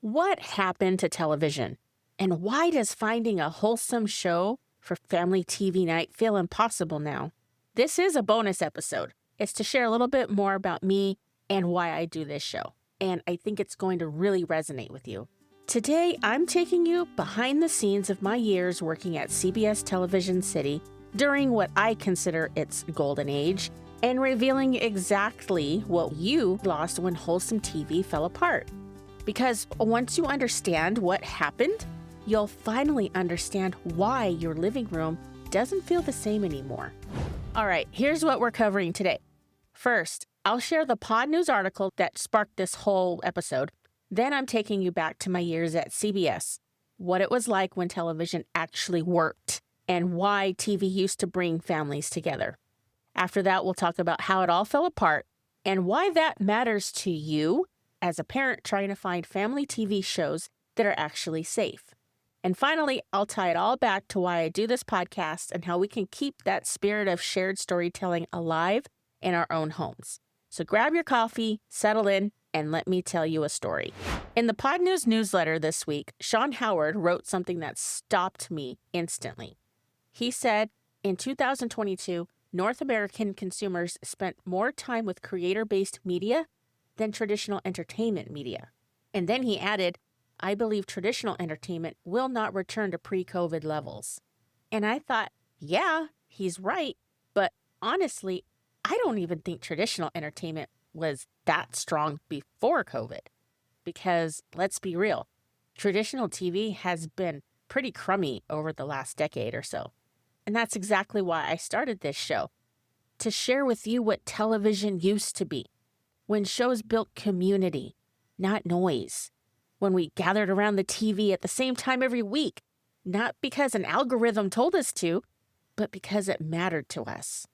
What happened to television? And why does finding a wholesome show for family TV night feel impossible now? This is a bonus episode. It's to share a little bit more about me and why I do this show. And I think it's going to really resonate with you. Today, I'm taking you behind the scenes of my years working at CBS Television City during what I consider its golden age and revealing exactly what you lost when wholesome TV fell apart. Because once you understand what happened, you'll finally understand why your living room doesn't feel the same anymore. All right, here's what we're covering today. First, I'll share the Pod News article that sparked this whole episode. Then I'm taking you back to my years at CBS, what it was like when television actually worked, and why TV used to bring families together. After that, we'll talk about how it all fell apart and why that matters to you as a parent trying to find family TV shows that are actually safe. And finally, I'll tie it all back to why I do this podcast and how we can keep that spirit of shared storytelling alive in our own homes. So grab your coffee, settle in, and let me tell you a story. In the Pod News newsletter this week, Sean Howard wrote something that stopped me instantly. He said, in 2022, North American consumers spent more time with creator-based media than traditional entertainment media. And then he added, I believe traditional entertainment will not return to pre-COVID levels. And I thought, yeah, he's right. But honestly, I don't even think traditional entertainment was that strong before COVID. Because let's be real, traditional TV has been pretty crummy over the last decade or so. And that's exactly why I started this show, to share with you what television used to be. When shows built community, not noise. When we gathered around the TV at the same time every week, not because an algorithm told us to, but because it mattered to us.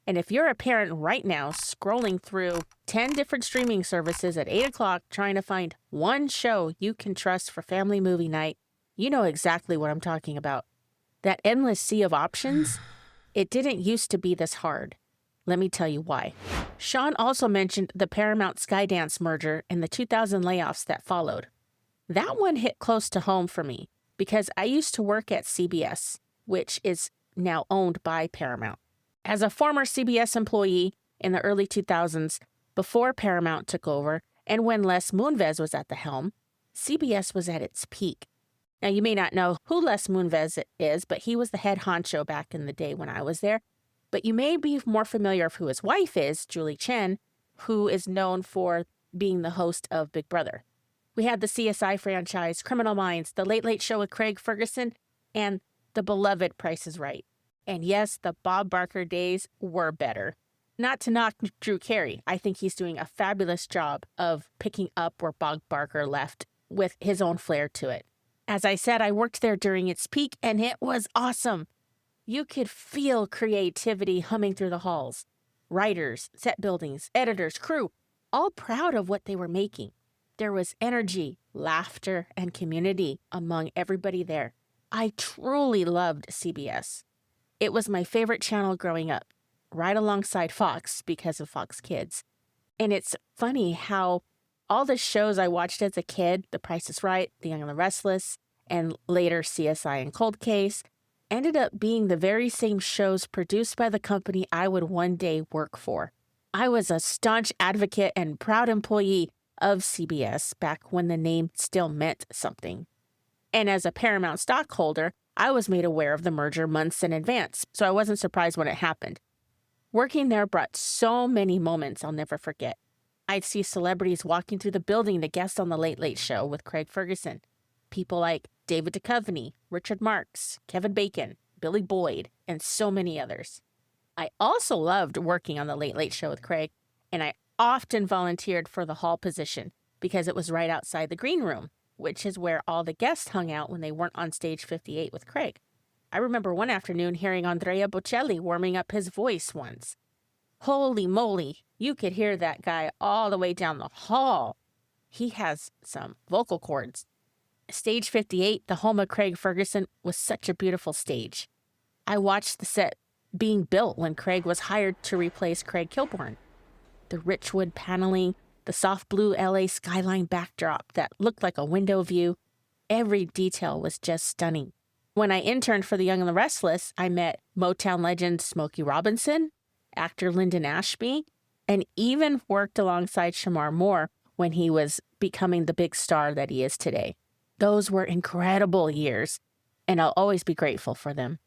And if you're a parent right now scrolling through 10 different streaming services at 8 o'clock trying to find one show you can trust for family movie night, you know exactly what I'm talking about. That endless sea of options, it didn't used to be this hard. Let me tell you why. Sean also mentioned the Paramount Skydance merger and the 2000 layoffs that followed. That one hit close to home for me because I used to work at CBS, which is now owned by Paramount. As a former CBS employee in the early 2000s, before Paramount took over and when Les Moonves was at the helm, CBS was at its peak. Now, you may not know who Les Moonves is, but he was the head honcho back in the day when I was there. But you may be more familiar of who his wife is, Julie Chen, who is known for being the host of Big Brother. We had the CSI franchise, Criminal Minds, The Late Late Show with Craig Ferguson, and the beloved Price is Right. And yes, the Bob Barker days were better. Not to knock Drew Carey. I think he's doing a fabulous job of picking up where Bob Barker left with his own flair to it. As I said, I worked there during its peak, and it was awesome. You could feel creativity humming through the halls. Writers, set buildings, editors, crew, all proud of what they were making. There was energy, laughter, and community among everybody there. I truly loved CBS. It was my favorite channel growing up, right alongside Fox because of Fox Kids. And it's funny how all the shows I watched as a kid, The Price is Right, The Young and the Restless, and later CSI and Cold Case, ended up being the very same shows produced by the company I would one day work for. I was a staunch advocate and proud employee of CBS back when the name still meant something. And as a Paramount stockholder, I was made aware of the merger months in advance, so I wasn't surprised when it happened. Working there brought so many moments I'll never forget. I'd see celebrities walking through the building to guest on The Late Late Show with Craig Ferguson. People like David Duchovny, Richard Marx, Kevin Bacon, Billy Boyd, and so many others. I also loved working on The Late Late Show with Craig, and I often volunteered for the hall position because it was right outside the green room, which is where all the guests hung out when they weren't on stage 58 with Craig. I remember one afternoon hearing Andrea Bocelli warming up his voice once. Holy moly, you could hear that guy all the way down the hall. He has some vocal cords. Stage 58, the home of Craig Ferguson, was such a beautiful stage. I watched the set being built when Craig was hired to replace Craig Kilborn. The rich wood paneling, The soft blue LA skyline backdrop that looked like a window view. Every detail was just stunning. When I interned for The Young and the Restless, I met Motown legend Smokey Robinson, actor Lyndon Ashby, and even worked alongside Shamar Moore when he was becoming the big star that he is today. Those were incredible years, and I'll always be grateful for them.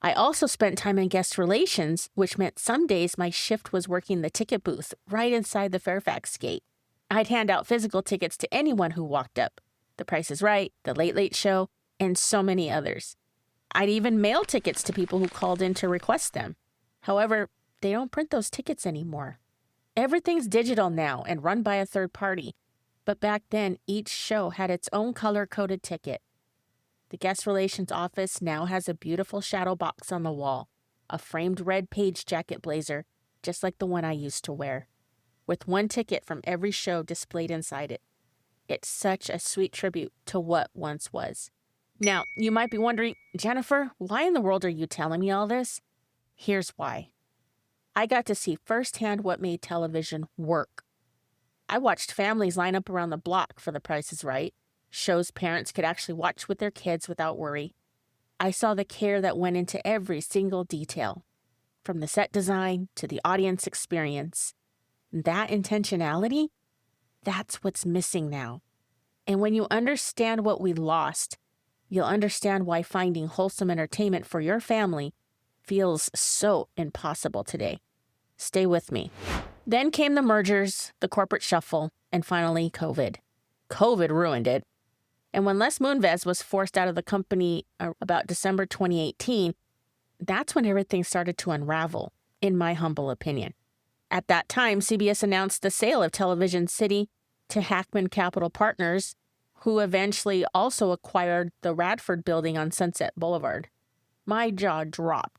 I also spent time in guest relations, which meant some days my shift was working the ticket booth right inside the Fairfax gate. I'd hand out physical tickets to anyone who walked up. The Price is Right, The Late Late Show, and so many others. I'd even mail tickets to people who called in to request them. However, they don't print those tickets anymore. Everything's digital now and run by a third party. But back then, each show had its own color-coded ticket. The guest relations office now has a beautiful shadow box on the wall, a framed red page jacket blazer, just like the one I used to wear, with one ticket from every show displayed inside it. It's such a sweet tribute to what once was. Now, you might be wondering, Jennifer, why in the world are you telling me all this? Here's why. I got to see firsthand what made television work. I watched families line up around the block for The Price is Right, shows parents could actually watch with their kids without worry. I saw the care that went into every single detail, from the set design to the audience experience. That intentionality, that's what's missing now. And when you understand what we lost, you'll understand why finding wholesome entertainment for your family feels so impossible today. Stay with me. Then came the mergers, the corporate shuffle, and finally COVID. COVID ruined it. And when Les Moonves was forced out of the company about December 2018, that's when everything started to unravel, in my humble opinion. At that time, CBS announced the sale of Television City to Hackman Capital Partners, who eventually also acquired the Radford building on Sunset Boulevard. My jaw dropped.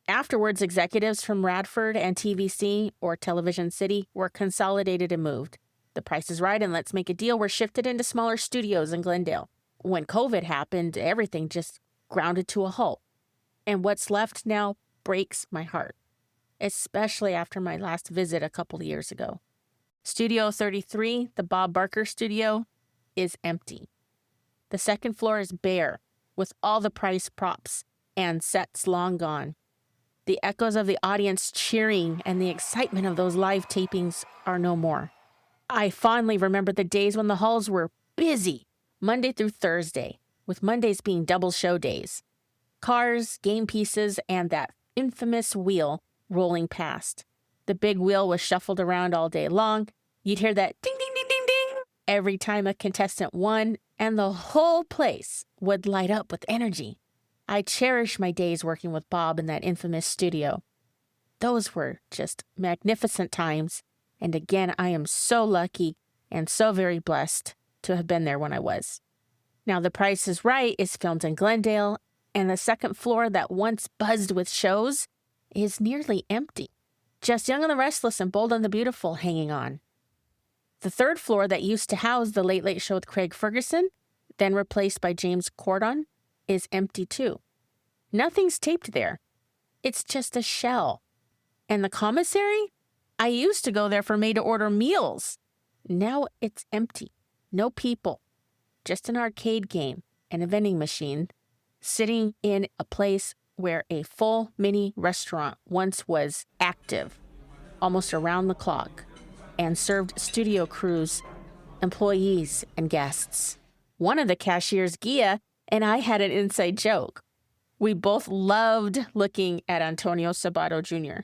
Afterwards, executives from Radford and TVC, or Television City, were consolidated and moved. The Price is Right and Let's Make a Deal were shifted into smaller studios in Glendale. When COVID happened, everything just grounded to a halt. And what's left now breaks my heart, especially after my last visit a couple of years ago. Studio 33, the Bob Barker studio, is empty. The second floor is bare, with all the Price props and sets long gone. The echoes of the audience cheering and the excitement of those live tapings are no more. I fondly remember the days when the halls were busy, Monday through Thursday, with Mondays being double show days. Cars, game pieces, and that infamous wheel rolling past. The big wheel was shuffled around all day long. You'd hear that ding, ding, ding, ding, ding every time a contestant won, and the whole place would light up with energy. I cherish my days working with Bob in that infamous studio. Those were just magnificent times. And again, I am so lucky and so very blessed to have been there when I was. Now, The Price is Right is filmed in Glendale, and the second floor that once buzzed with shows is nearly empty. Just Young and the Restless and Bold and the Beautiful hanging on. The third floor that used to house The Late Late Show with Craig Ferguson, then replaced by James Corden, is empty too. Nothing's taped there. It's just a shell. And the commissary? I used to go there for made-to-order meals. Now it's empty. No people. Just an arcade game and a vending machine sitting in a place where a full mini restaurant once was active, almost around the clock, and served studio crews, employees, and guests. One of the cashiers, Gia, and I had an inside joke. We both loved looking at Antonio Sabato Jr.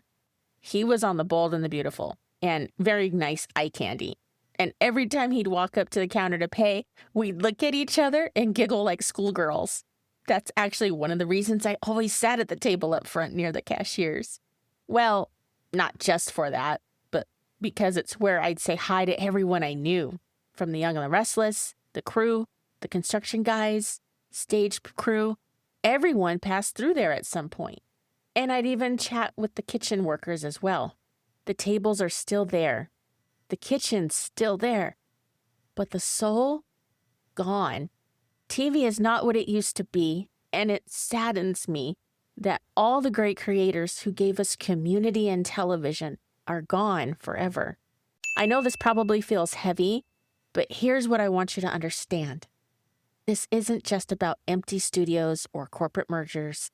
He was on The Bold and the Beautiful, and very nice eye candy. And every time he'd walk up to the counter to pay, we'd look at each other and giggle like schoolgirls. That's actually one of the reasons I always sat at the table up front near the cashiers. Well, not just for that, but because it's where I'd say hi to everyone I knew, from the Young and the Restless, the crew, the construction guys, stage crew. Everyone passed through there at some point. And I'd even chat with the kitchen workers as well. The tables are still there. The kitchen's still there. But the soul? Gone. TV is not what it used to be, and it saddens me that all the great creators who gave us community and television are gone forever. I know this probably feels heavy, but here's what I want you to understand. This isn't just about empty studios or corporate mergers.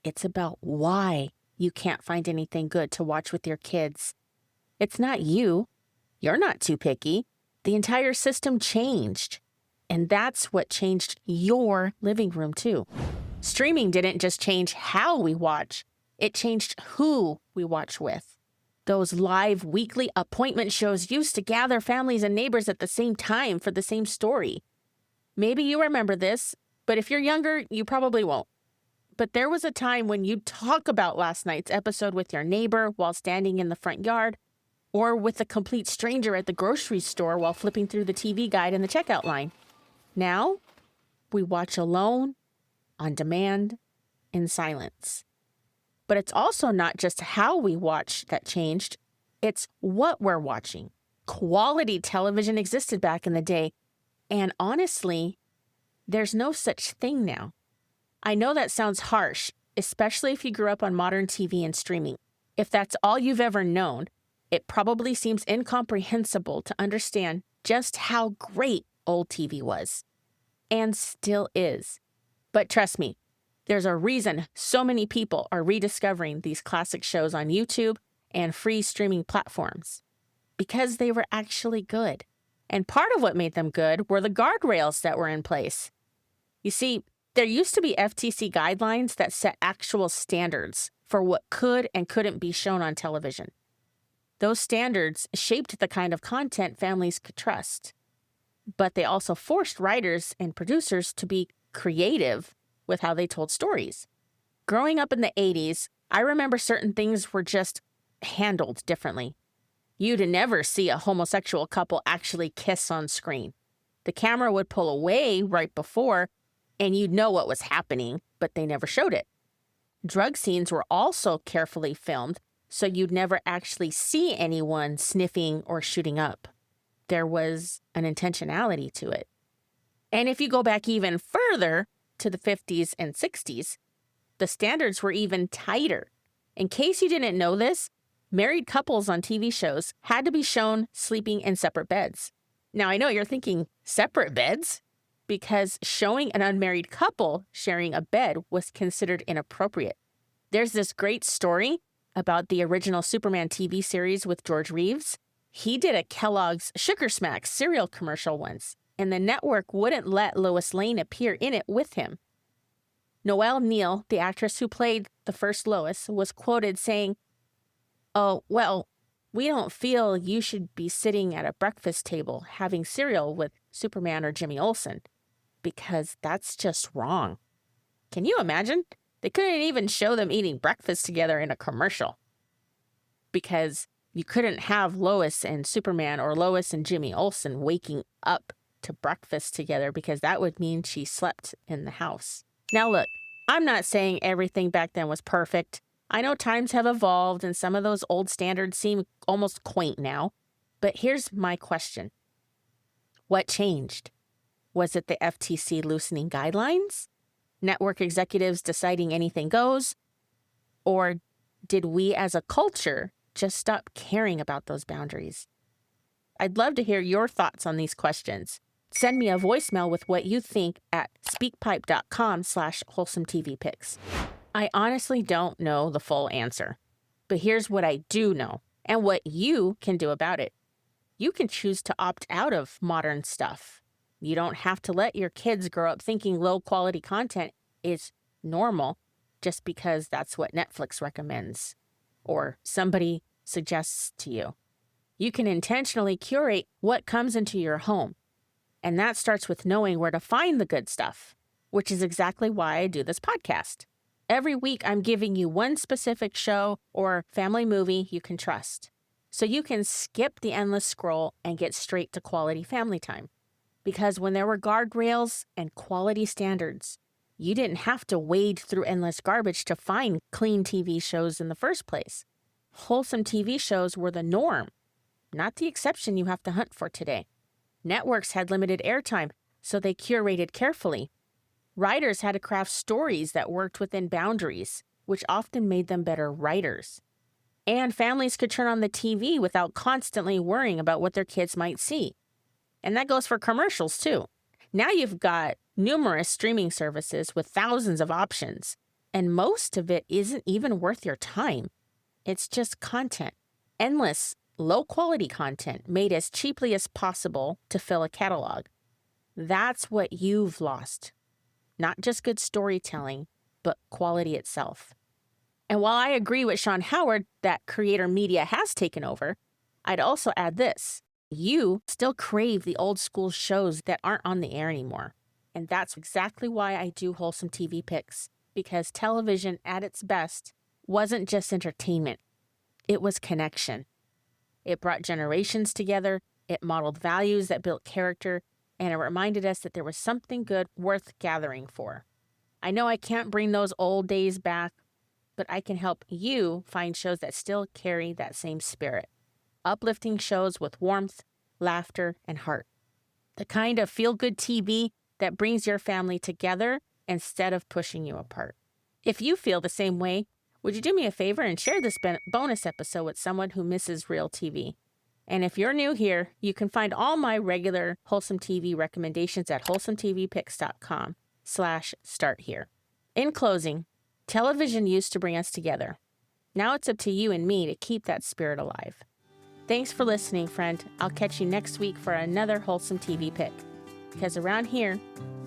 It's about why you can't find anything good to watch with your kids. It's not you. You're not too picky. The entire system changed. And that's what changed your living room, too. Streaming didn't just change how we watch. It changed who we watch with. Those live weekly appointment shows used to gather families and neighbors at the same time for the same story. Maybe you remember this, but if you're younger, you probably won't. But there was a time when you'd talk about last night's episode with your neighbor while standing in the front yard, or with a complete stranger at the grocery store while flipping through the TV guide in the checkout line. Now, we watch alone, on demand, in silence. But it's also not just how we watch that changed, it's what we're watching. Quality television existed back in the day, and honestly, there's no such thing now. I know that sounds harsh, especially if you grew up on modern TV and streaming. If that's all you've ever known, it probably seems incomprehensible to understand just how great old TV was, and still is. But trust me, there's a reason so many people are rediscovering these classic shows on YouTube and free streaming platforms, because they were actually good. And part of what made them good were the guardrails that were in place. You see, there used to be FTC guidelines that set actual standards for what could and couldn't be shown on television. Those standards shaped the kind of content families could trust. But they also forced writers and producers to be creative with how they told stories. Growing up in the 80s, I remember certain things were just handled differently. You'd never see a homosexual couple actually kiss on screen. The camera would pull away right before, and you'd know what was happening, but they never showed it. Drug scenes were also carefully filmed, so you'd never actually see anyone sniffing or shooting up. There was an intentionality to it. And if you go back even further to the 50s and 60s, the standards were even tighter. In case you didn't know this, married couples on TV shows had to be shown sleeping in separate beds. Now, I know you're thinking, separate beds? Because showing an unmarried couple sharing a bed was considered inappropriate. There's this great story about the original Superman TV series with George Reeves. He did a Kellogg's Sugar Smacks cereal commercial once, and the network wouldn't let Lois Lane appear in it with him. Noelle Neal, the actress who played the first Lois, was quoted saying, "Oh, well, we don't feel you should be sitting at a breakfast table having cereal with Superman or Jimmy Olsen, because that's just wrong." Can you imagine? They couldn't even show them eating breakfast together in a commercial, because you couldn't have Lois and Superman or Lois and Jimmy Olsen waking up to breakfast together, because that would mean she slept in the house. Now look, I'm not saying everything back then was perfect. I know times have evolved and some of those old standards seem almost quaint now, but here's my question. What changed? Was it the FTC loosening guidelines? Network executives deciding anything goes? Or did we as a culture just stop caring about those boundaries? I'd love to hear your thoughts on these questions. Send me a voicemail with what you think at speakpipe.com/wholesometvpicks. I honestly don't know the full answer, but here's what I do know and what you can do about it. You can choose to opt out of modern stuff. You don't have to let your kids grow up thinking low-quality content is normal just because that's what Netflix recommends or somebody suggests to you. You can intentionally curate what comes into your home, and that starts with knowing where to find the good stuff, which is exactly why I do this podcast. Every week, I'm giving you one specific show or family movie you can trust, so you can skip the endless scroll and get straight to quality family time. Because when there were guardrails and quality standards, you didn't have to wade through endless garbage to find clean TV shows in the first place. Wholesome TV shows were the norm, not the exception you have to hunt for today. Networks had limited airtime, so they curated carefully. Writers had to craft stories that worked within boundaries, which often made them better writers. And families could turn on the TV without constantly worrying about what their kids might see. And that goes for commercials too. Now you've got numerous streaming services with thousands of options, and most of it isn't even worth your time. It's just content. Endless, low-quality content made as cheaply as possible to fill a catalog. That's what you've lost. Not just good storytelling, but quality itself. And while I agree with Sean Howard that creator media has taken over, I'd also add this. You still crave the old school shows that aren't on the air anymore. And that's exactly why I do Wholesome TV Picks, because television at its best wasn't just entertainment. It was connection. It brought generations together, it modeled values that built character, and it reminded us that there was something good worth gathering for. I know I can't bring those old days back, but I can help you find shows that still carry that same spirit. Uplifting shows with warmth, laughter, and heart. The kind of feel-good TV that brings your family together instead of pushing you apart. If you feel the same way, would you do me a favor and share this bonus episode with someone who misses real TV? And if you're new here, you can find all my regular Wholesome TV recommendations at wholesometvpicks.com/start here. In closing, television used to bring us together. Now it's up to you and me to keep that spirit alive. Thanks for listening, friend. I'll catch you next week for another Wholesome TV pick. Because around here,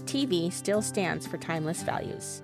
TV still stands for timeless values.